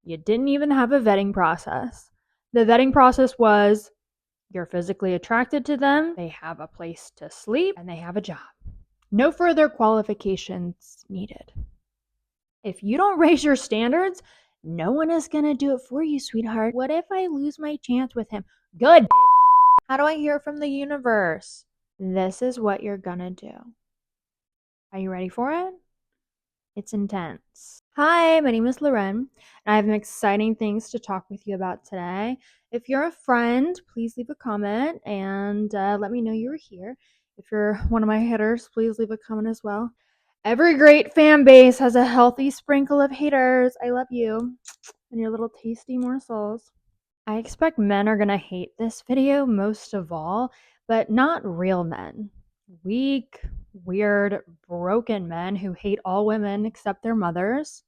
You didn't even have a vetting process. The vetting process was you're physically attracted to them, they have a place to sleep, and they have a job. No further qualifications needed. If you don't raise your standards, no one is going to do it for you, sweetheart. What if I lose my chance with him? Good. How do I hear from the universe? This is what you're going to do. Are you ready for it? It's intense. Hi, my name is Loren, and I have some exciting things to talk with you about today. If you're a friend, please leave a comment and let me know you're here. If you're one of my haters, please leave a comment as well. Every great fan base has a healthy sprinkle of haters. I love you and your little tasty morsels. I expect men are going to hate this video most of all, but not real men. Weak, weird, broken men who hate all women except their mothers.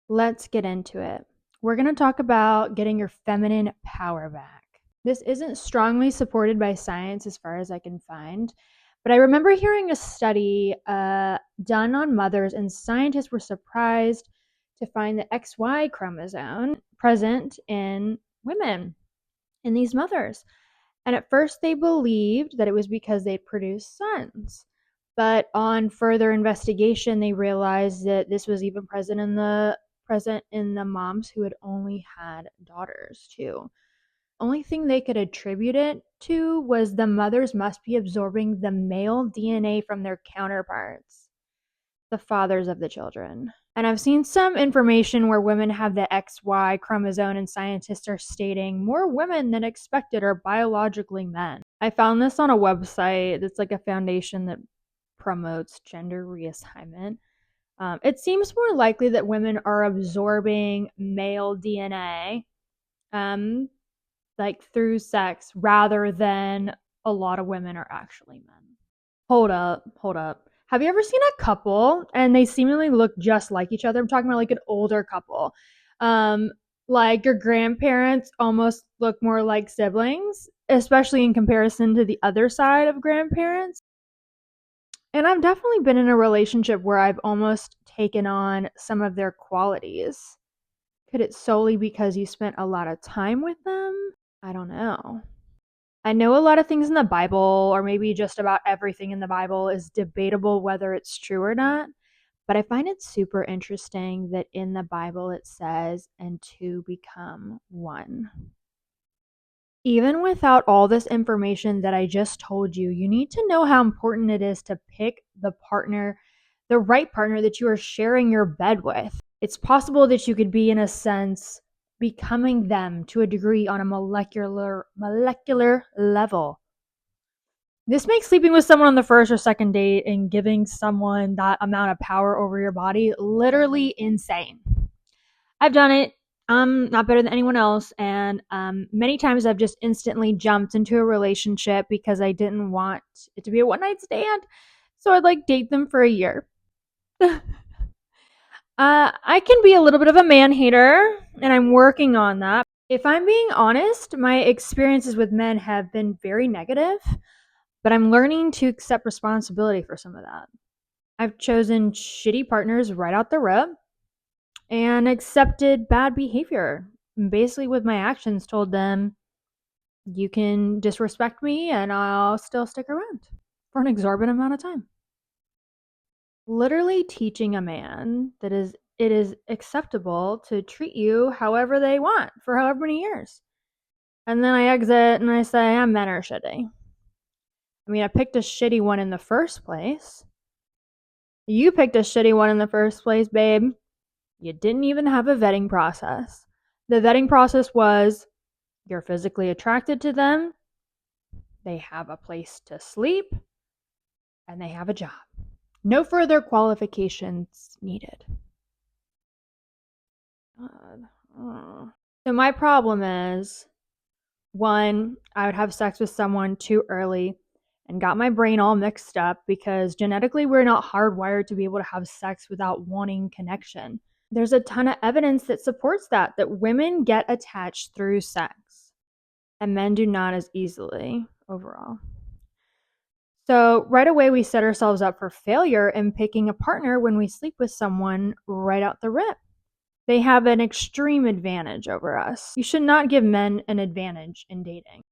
Let's get into it. We're going to talk about getting your feminine power back. This isn't strongly supported by science as far as I can find, but I remember hearing a study done on mothers, and scientists were surprised to find the XY chromosome present in women, in these mothers. And at first they believed that it was because they'd produced sons. But on further investigation, they realized that this was even present in the moms who had only had daughters too. Only thing they could attribute it to was the mothers must be absorbing the male DNA from their counterparts, the fathers of the children. And I've seen some information where women have the XY chromosome, and scientists are stating more women than expected are biologically men. I found this on a website that's like a foundation that promotes gender reassignment. It seems more likely that women are absorbing male DNA like through sex rather than a lot of women are actually men. Hold up. Have you ever seen a couple and they seemingly look just like each other? I'm talking about like an older couple. Like your grandparents almost look more like siblings, especially in comparison to the other side of grandparents. And I've definitely been in a relationship where I've almost taken on some of their qualities. Could it solely because you spent a lot of time with them? I don't know. I know a lot of things in the Bible, or maybe just about everything in the Bible, is debatable whether it's true or not. But I find it super interesting that in the Bible it says, and two become one. Even without all this information that I just told you, you need to know how important it is to pick the right partner that you are sharing your bed with. It's possible that you could be, in a sense, becoming them to a degree on a molecular level. This makes sleeping with someone on the first or second date and giving someone that amount of power over your body literally insane. I've done it. I'm not better than anyone else, and many times I've just instantly jumped into a relationship because I didn't want it to be a one-night stand, so I'd like date them for a year. I can be a little bit of a man hater, and I'm working on that. If I'm being honest, my experiences with men have been very negative, but I'm learning to accept responsibility for some of that. I've chosen shitty partners right out the rip and accepted bad behavior. Basically, with my actions, told them, you can disrespect me and I'll still stick around for an exorbitant amount of time. Literally teaching a man that it is acceptable to treat you however they want for however many years. And then I exit and I say, men are shitty. I mean, I picked a shitty one in the first place. You picked a shitty one in the first place, babe. You didn't even have a vetting process. The vetting process was you're physically attracted to them, they have a place to sleep, and they have a job. No further qualifications needed. So my problem is, one, I would have sex with someone too early and got my brain all mixed up because genetically we're not hardwired to be able to have sex without wanting connection. There's a ton of evidence that supports that women get attached through sex and men do not as easily overall. So right away we set ourselves up for failure in picking a partner when we sleep with someone right out the rip. They have an extreme advantage over us. You should not give men an advantage in dating.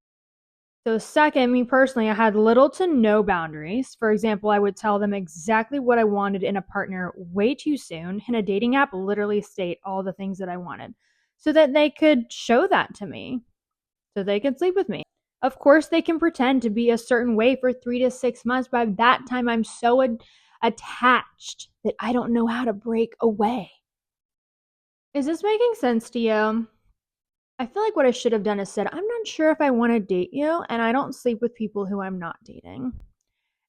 So, second, me personally, I had little to no boundaries. For example, I would tell them exactly what I wanted in a partner way too soon. And a dating app literally state all the things that I wanted so that they could show that to me, so they could sleep with me. Of course, they can pretend to be a certain way for 3 to 6 months, but by that time, I'm so attached that I don't know how to break away. Is this making sense to you? I feel like what I should have done is said, I'm not sure if I want to date you, and I don't sleep with people who I'm not dating.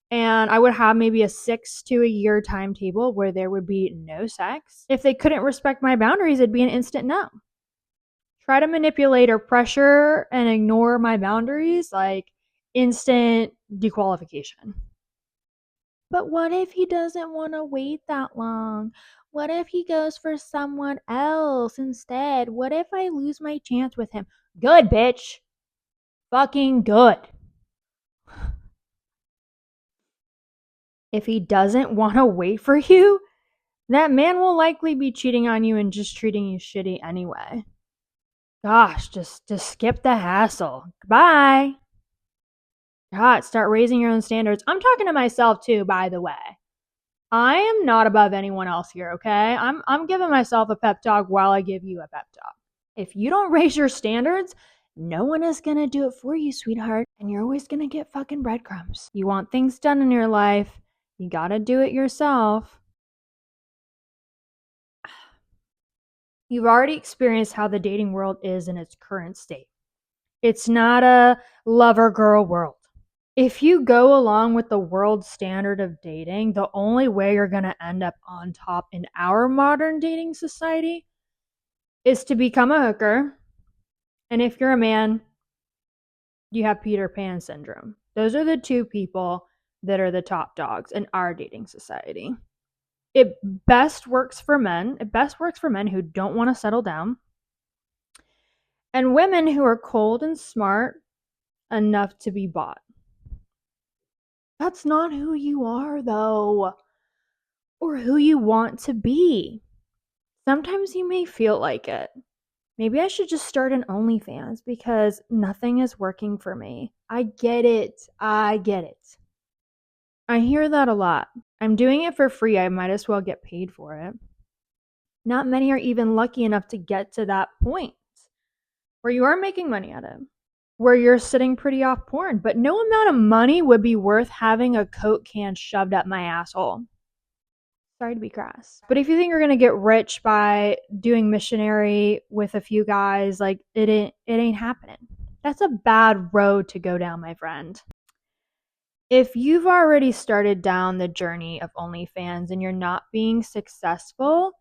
And I would have maybe a 6 to a year timetable where there would be no sex. If they couldn't respect my boundaries, it'd be an instant no. Try to manipulate or pressure and ignore my boundaries, like instant dequalification. But what if he doesn't want to wait that long? What if he goes for someone else instead? What if I lose my chance with him? Good, bitch. Fucking good. If he doesn't want to wait for you, that man will likely be cheating on you and just treating you shitty anyway. Gosh, just skip the hassle. Goodbye. God, start raising your own standards. I'm talking to myself too, by the way. I am not above anyone else here, okay? I'm giving myself a pep talk while I give you a pep talk. If you don't raise your standards, no one is gonna do it for you, sweetheart. And you're always gonna get fucking breadcrumbs. You want things done in your life, you gotta do it yourself. You've already experienced how the dating world is in its current state. It's not a lover girl world. If you go along with the world standard of dating, the only way you're going to end up on top in our modern dating society is to become a hooker. And if you're a man, you have Peter Pan syndrome. Those are the two people that are the top dogs in our dating society. It best works for men. It best works for men who don't want to settle down and women who are cold and smart enough to be bought. That's not who you are, though, or who you want to be. Sometimes you may feel like it. Maybe I should just start an OnlyFans because nothing is working for me. I get it. I get it. I hear that a lot. I'm doing it for free. I might as well get paid for it. Not many are even lucky enough to get to that point where you are making money at it, where you're sitting pretty off porn, but no amount of money would be worth having a Coke can shoved up my asshole. Sorry to be crass. But if you think you're going to get rich by doing missionary with a few guys, like it ain't happening. That's a bad road to go down, my friend. If you've already started down the journey of OnlyFans and you're not being successful,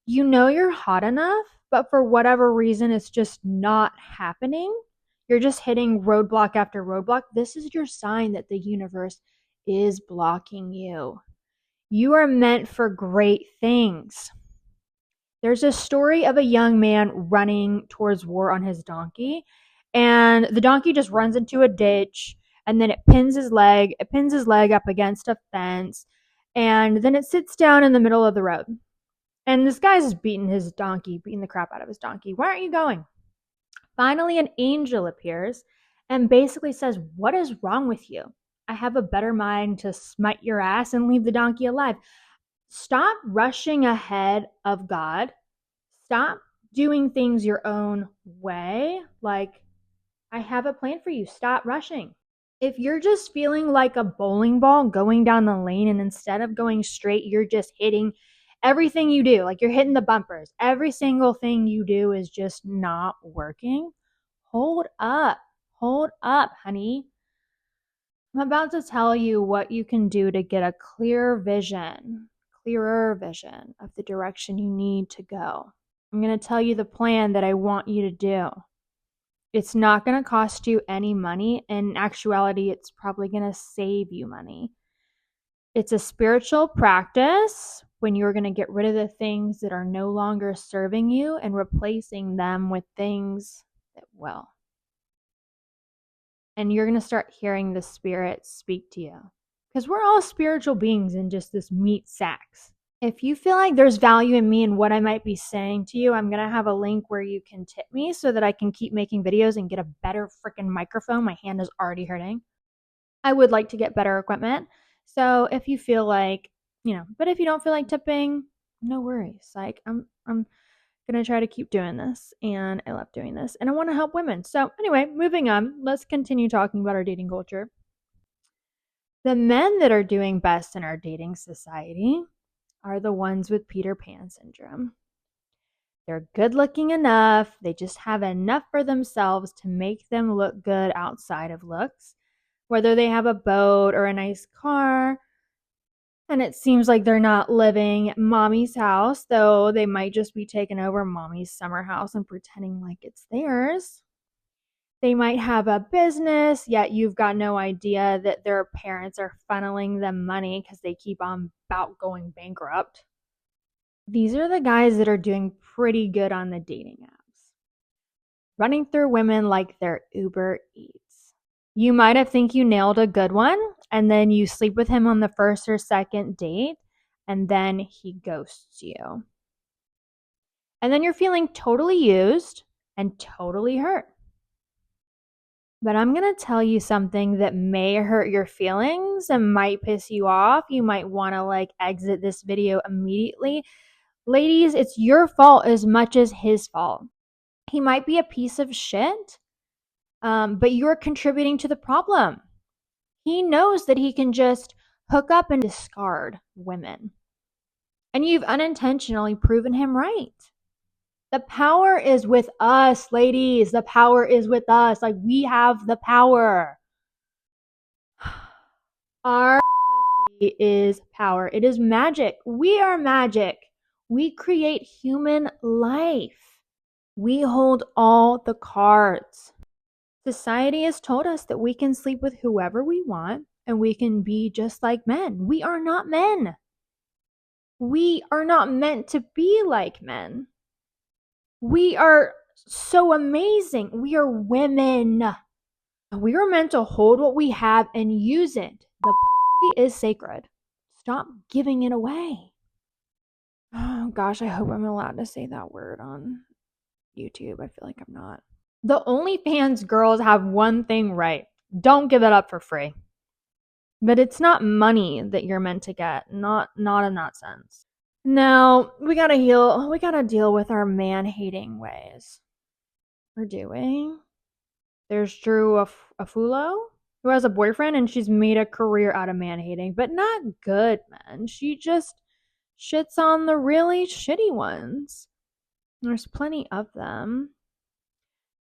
you know you're hot enough, but for whatever reason, it's just not happening. You're just hitting roadblock after roadblock. This is your sign that the universe is blocking you. You are meant for great things. There's a story of a young man running towards war on his donkey, and the donkey just runs into a ditch, and then it pins his leg up against a fence, and then it sits down in the middle of the road. And this guy's just beating the crap out of his donkey. Why aren't you going? Finally, an angel appears and basically says, what is wrong with you? I have a better mind to smite your ass and leave the donkey alive. Stop rushing ahead of God. Stop doing things your own way. Like, I have a plan for you. Stop rushing. If you're just feeling like a bowling ball going down the lane and instead of going straight, you're just hitting everything you do, like you're hitting the bumpers, every single thing you do is just not working, hold up, honey. I'm about to tell you what you can do to get a clearer vision of the direction you need to go. I'm going to tell you the plan that I want you to do. It's not going to cost you any money. In actuality, it's probably going to save you money. It's a spiritual practice when you're going to get rid of the things that are no longer serving you and replacing them with things that will. And you're going to start hearing the spirit speak to you. Because we're all spiritual beings in just this meat sacks. If you feel like there's value in me and what I might be saying to you, I'm going to have a link where you can tip me so that I can keep making videos and get a better freaking microphone. My hand is already hurting. I would like to get better equipment. So if you feel like, but if you don't feel like tipping, no worries. Like I'm going to try to keep doing this, and I love doing this, and I want to help women. So anyway, moving on, let's continue talking about our dating culture. The men that are doing best in our dating society are the ones with Peter Pan syndrome. They're good looking enough. They just have enough for themselves to make them look good outside of looks, whether they have a boat or a nice car. And it seems like they're not living at mommy's house, though they might just be taking over mommy's summer house and pretending like it's theirs. They might have a business, yet you've got no idea that their parents are funneling them money because they keep on about going bankrupt. These are the guys that are doing pretty good on the dating apps, running through women like they're Uber Eats. You might have think you nailed a good one, and then you sleep with him on the first or second date, and then he ghosts you. And then you're feeling totally used and totally hurt. But I'm going to tell you something that may hurt your feelings and might piss you off. You might want to exit this video immediately. Ladies, it's your fault as much as his fault. He might be a piece of shit, but you're contributing to the problem. He knows that he can just hook up and discard women. And you've unintentionally proven him right. The power is with us, ladies. The power is with us. We have the power. Our pussy is power. It is magic. We are magic. We create human life. We hold all the cards. Society has told us that we can sleep with whoever we want and we can be just like men. We are not men. We are not meant to be like men. We are so amazing. We are women. We are meant to hold what we have and use it. The pussy is sacred. Stop giving it away. Oh gosh, I hope I'm allowed to say that word on YouTube. I feel like I'm not. The OnlyFans girls have one thing right. Don't give it up for free. But it's not money that you're meant to get. Not in that sense. Now, we gotta deal with our man-hating ways. We're doing. There's Drew Afulo, who has a boyfriend and she's made a career out of man-hating, but not good men. She just shits on the really shitty ones. There's plenty of them.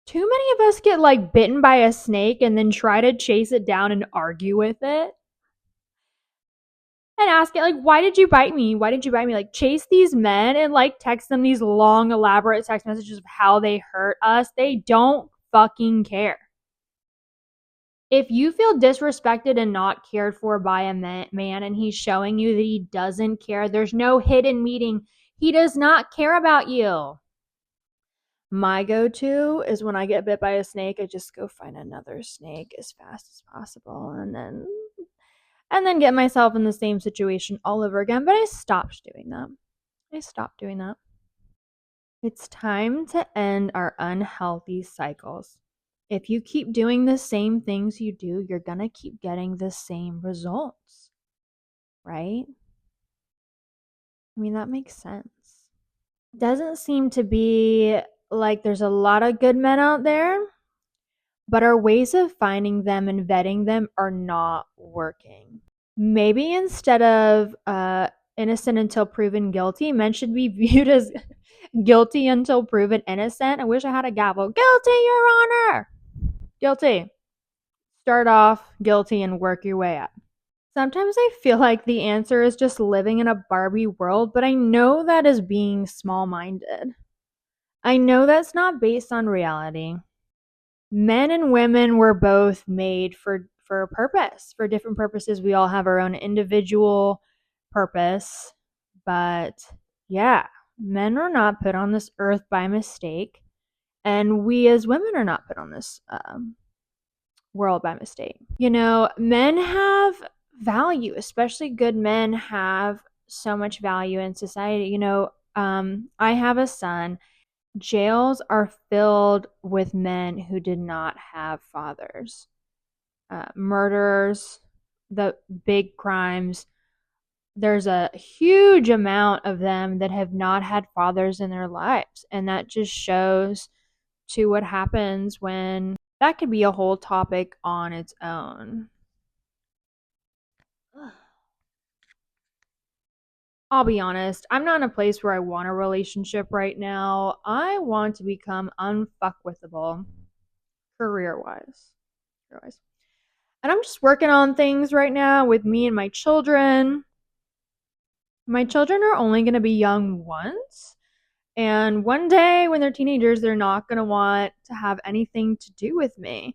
Too many of us get bitten by a snake and then try to chase it down and argue with it. And ask it, why did you bite me? Why did you bite me? Chase these men and text them these long, elaborate text messages of how they hurt us. They don't fucking care. If you feel disrespected and not cared for by a man and he's showing you that he doesn't care, there's no hidden meaning. He does not care about you. My go-to is when I get bit by a snake, I just go find another snake as fast as possible and then get myself in the same situation all over again. But I stopped doing that. It's time to end our unhealthy cycles. If you keep doing the same things you do, you're going to keep getting the same results, right? I mean, that makes sense. Doesn't seem to be there's a lot of good men out there, but our ways of finding them and vetting them are not working. Maybe instead of innocent until proven guilty, men should be viewed as guilty until proven innocent. I wish I had a gavel. Guilty, Your Honor. Guilty. Start off guilty and work your way up. Sometimes I feel like the answer is just living in a Barbie world, but I know that is being small-minded. I know that's not based on reality. Men and women were both made for a purpose, for different purposes. We all have our own individual purpose, but yeah, men are not put on this earth by mistake, and we as women are not put on this world by mistake. Men have value, especially good men have so much value in society. I have a son. Jails are filled with men who did not have fathers. Murders, the big crimes. There's a huge amount of them that have not had fathers in their lives. And that just shows to what happens when that could be a whole topic on its own. I'll be honest, I'm not in a place where I want a relationship right now. I want to become unfuckwithable career-wise. Career-wise. And I'm just working on things right now with me and my children. My children are only going to be young once. And one day when they're teenagers, they're not going to want to have anything to do with me.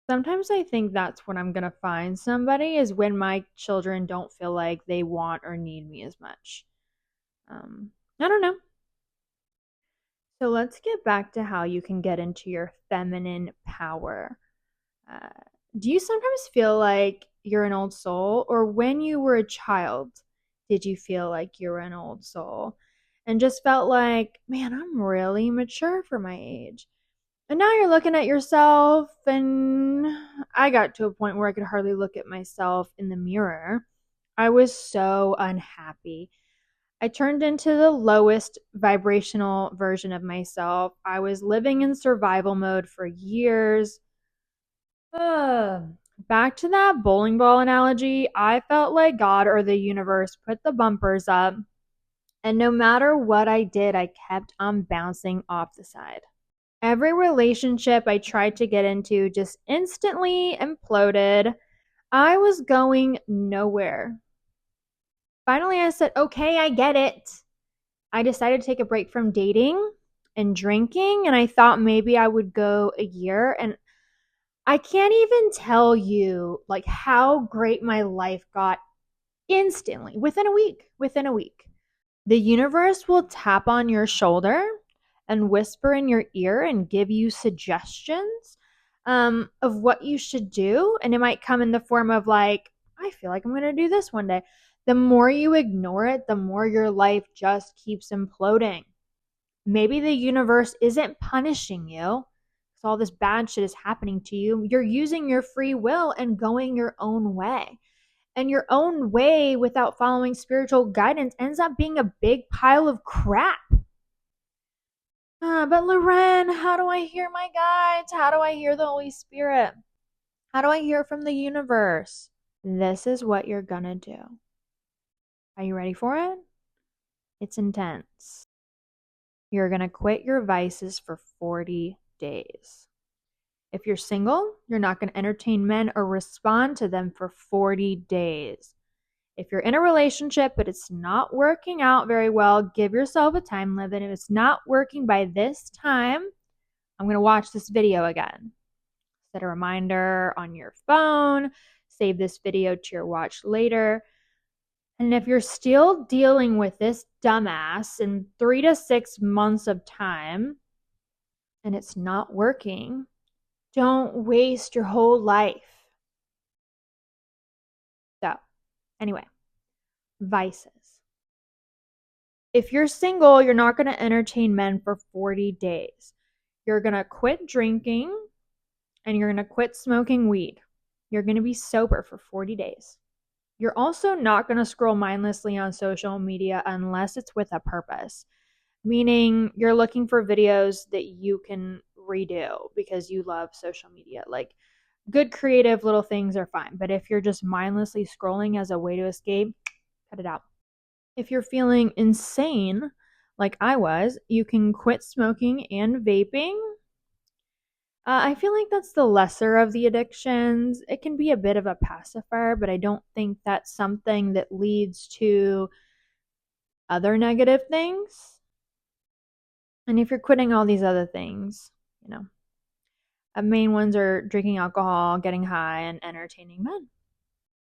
Sometimes I think that's when I'm going to find somebody, is when my children don't feel like they want or need me as much. I don't know. So let's get back to how you can get into your feminine power. Uh, do you sometimes feel like you're an old soul? Or when you were a child, did you feel like you were an old soul and just felt like, man, I'm really mature for my age? And now you're looking at yourself, and I got to a point where I could hardly look at myself in the mirror. I was so unhappy. I turned into the lowest vibrational version of myself. I was living in survival mode for years. Back to that bowling ball analogy, I felt like God or the universe put the bumpers up, and no matter what I did, I kept on bouncing off the side. Every relationship I tried to get into just instantly imploded. I was going nowhere. Finally, I said, okay, I get it. I decided to take a break from dating and drinking, and I thought maybe I would go a year. And I can't even tell you like how great my life got instantly within a week. Within a week, the universe will tap on your shoulder and whisper in your ear and give you suggestions of what you should do. And it might come in the form of like, I feel like I'm going to do this one day. The more you ignore it, the more your life just keeps imploding. Maybe the universe isn't punishing you because all this bad shit is happening to you. You're using your free will and going your own way. And your own way without following spiritual guidance ends up being a big pile of crap. But Loren, how do I hear my guides? How do I hear the Holy Spirit? How do I hear from the universe? This is what you're gonna do. Are you ready for it? It's intense. You're gonna quit your vices for 40 days. If you're single, you're not gonna entertain men or respond to them for 40 days. If you're in a relationship but it's not working out very well, give yourself a time limit. If it's not working by this time, I'm going to watch this video again. Set a reminder on your phone. Save this video to your watch later. And if you're still dealing with this dumbass in 3 to 6 months of time and it's not working, don't waste your whole life. So, anyway, vices. If you're single, you're not going to entertain men for 40 days. You're going to quit drinking and you're going to quit smoking weed. You're going to be sober for 40 days. You're also not going to scroll mindlessly on social media unless it's with a purpose, meaning you're looking for videos that you can redo because you love social media. Like, good creative little things are fine, but if you're just mindlessly scrolling as a way to escape, cut it out. If you're feeling insane, like I was, you can quit smoking and vaping. I feel like that's the lesser of the addictions. It can be a bit of a pacifier, but I don't think that's something that leads to other negative things. And if you're quitting all these other things, main ones are drinking alcohol, getting high, and entertaining men.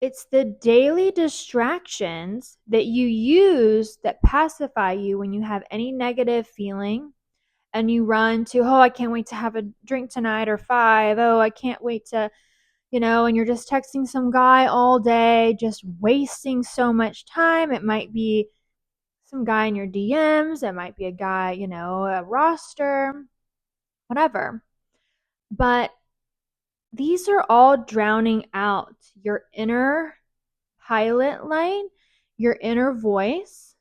It's the daily distractions that you use that pacify you when you have any negative feeling and you run to, oh, I can't wait to have a drink tonight, or 5, oh, I can't wait to, and you're just texting some guy all day, just wasting so much time. It might be some guy in your DMs, it might be a guy, a roster, whatever. But these are all drowning out your inner pilot light, your inner voice,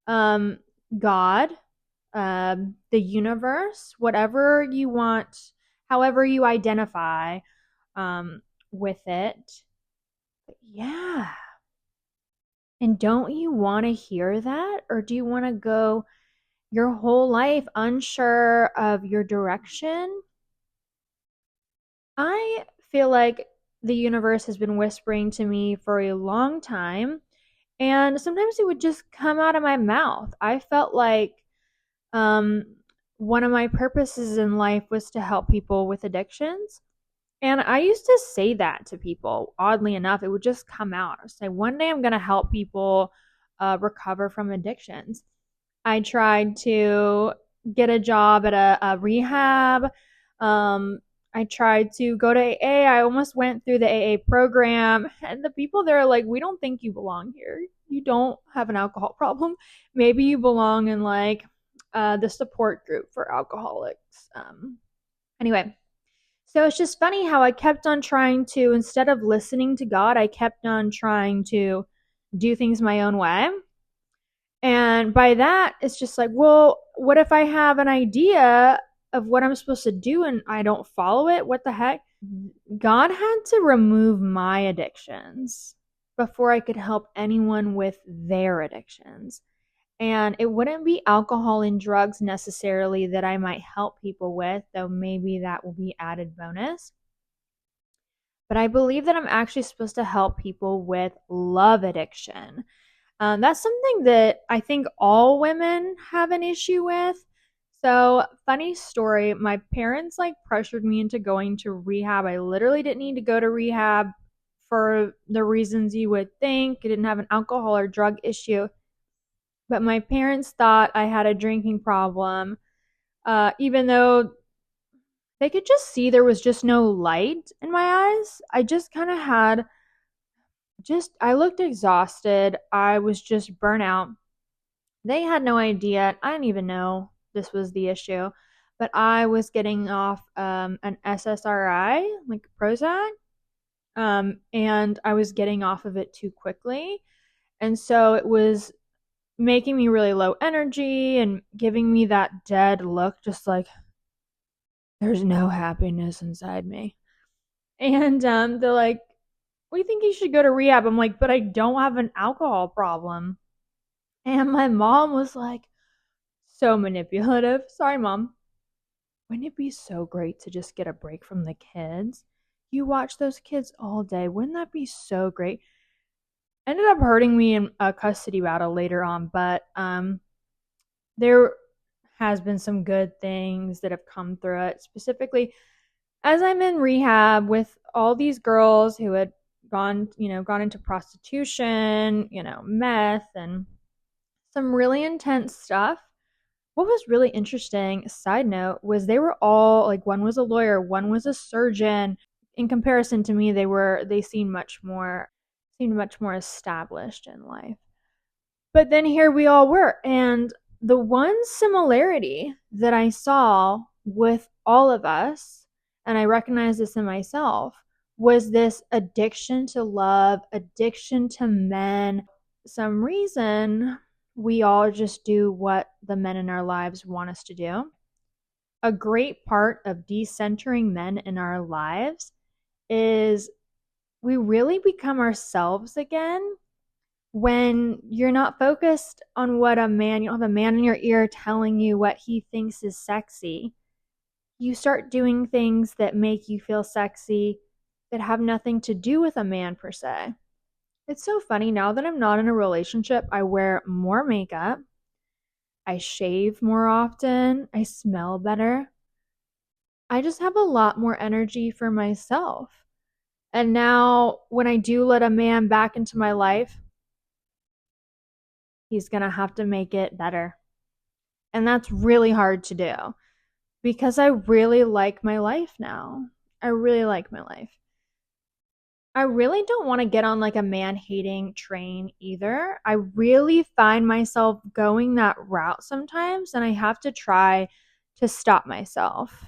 God, the universe, whatever you want, however you identify with it. But yeah. And don't you want to hear that? Or do you want to go your whole life unsure of your direction? I feel like the universe has been whispering to me for a long time, and sometimes it would just come out of my mouth. I felt like um, one of my purposes in life was to help people with addictions. And I used to say that to people. Oddly enough, it would just come out. I would say, one day I'm going to help people recover from addictions. I tried to get a job at a rehab. I tried to go to AA. I almost went through the AA program. And the people there are like, we don't think you belong here. You don't have an alcohol problem. Maybe you belong in like the support group for alcoholics. Anyway, so it's just funny how I kept on trying to, instead of listening to God, I kept on trying to do things my own way. And by that, it's just like, well, what if I have an idea of what I'm supposed to do and I don't follow it? What the heck? God had to remove my addictions before I could help anyone with their addictions. And it wouldn't be alcohol and drugs necessarily that I might help people with, though maybe that will be added bonus. But I believe that I'm actually supposed to help people with love addiction. That's something that I think all women have an issue with. So, funny story, my parents like pressured me into going to rehab. I literally didn't need to go to rehab for the reasons you would think. I didn't have an alcohol or drug issue. But my parents thought I had a drinking problem, even though they could just see there was just no light in my eyes. I just kind of had I looked exhausted. I was just burnt out. They had no idea. I didn't even know this was the issue. But I was getting off an SSRI, like Prozac, and I was getting off of it too quickly. And so it was making me really low energy and giving me that dead look, just like there's no happiness inside me. And they're like, we think you should go to rehab. I'm like, but I don't have an alcohol problem. And my mom was like, so manipulative. Sorry, mom. Wouldn't it be so great to just get a break from the kids? You watch those kids all day. Wouldn't that be so great? Ended up hurting me in a custody battle later on, but there has been some good things that have come through it. Specifically, as I'm in rehab with all these girls who had gone into prostitution, meth, and some really intense stuff. What was really interesting, side note, was they were all like, one was a lawyer, one was a surgeon. In comparison to me, they seemed much more established in life. But then here we all were, and the one similarity that I saw with all of us, and I recognize this in myself, was this addiction to love, addiction to men. Some reason we all just do what the men in our lives want us to do. A great part of decentering men in our lives is we really become ourselves again when you're not focused on what you don't have a man in your ear telling you what he thinks is sexy. You start doing things that make you feel sexy that have nothing to do with a man per se. It's so funny, now that I'm not in a relationship, I wear more makeup. I shave more often. I smell better. I just have a lot more energy for myself. And now when I do let a man back into my life, he's going to have to make it better. And that's really hard to do because I really like my life now. I really like my life. I really don't want to get on like a man-hating train either. I really find myself going that route sometimes, and I have to try to stop myself.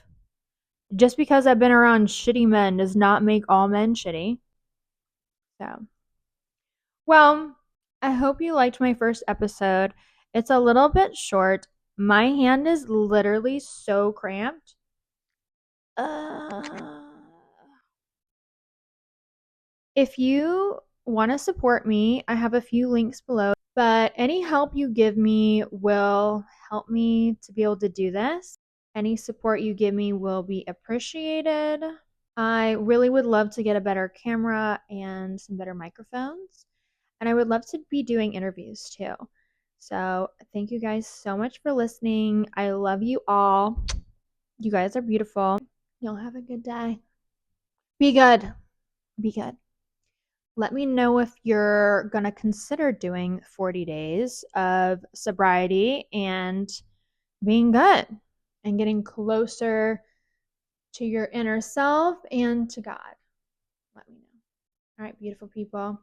Just because I've been around shitty men does not make all men shitty. So, well, I hope you liked my first episode. It's a little bit short. My hand is literally so cramped. Uh, if you want to support me, I have a few links below, but any help you give me will help me to be able to do this. Any support you give me will be appreciated. I really would love to get a better camera and some better microphones. And I would love to be doing interviews too. So, thank you guys so much for listening. I love you all. You guys are beautiful. Y'all have a good day. Be good. Be good. Let me know if you're going to consider doing 40 days of sobriety and being good and getting closer to your inner self and to God. Let me know. All right, beautiful people.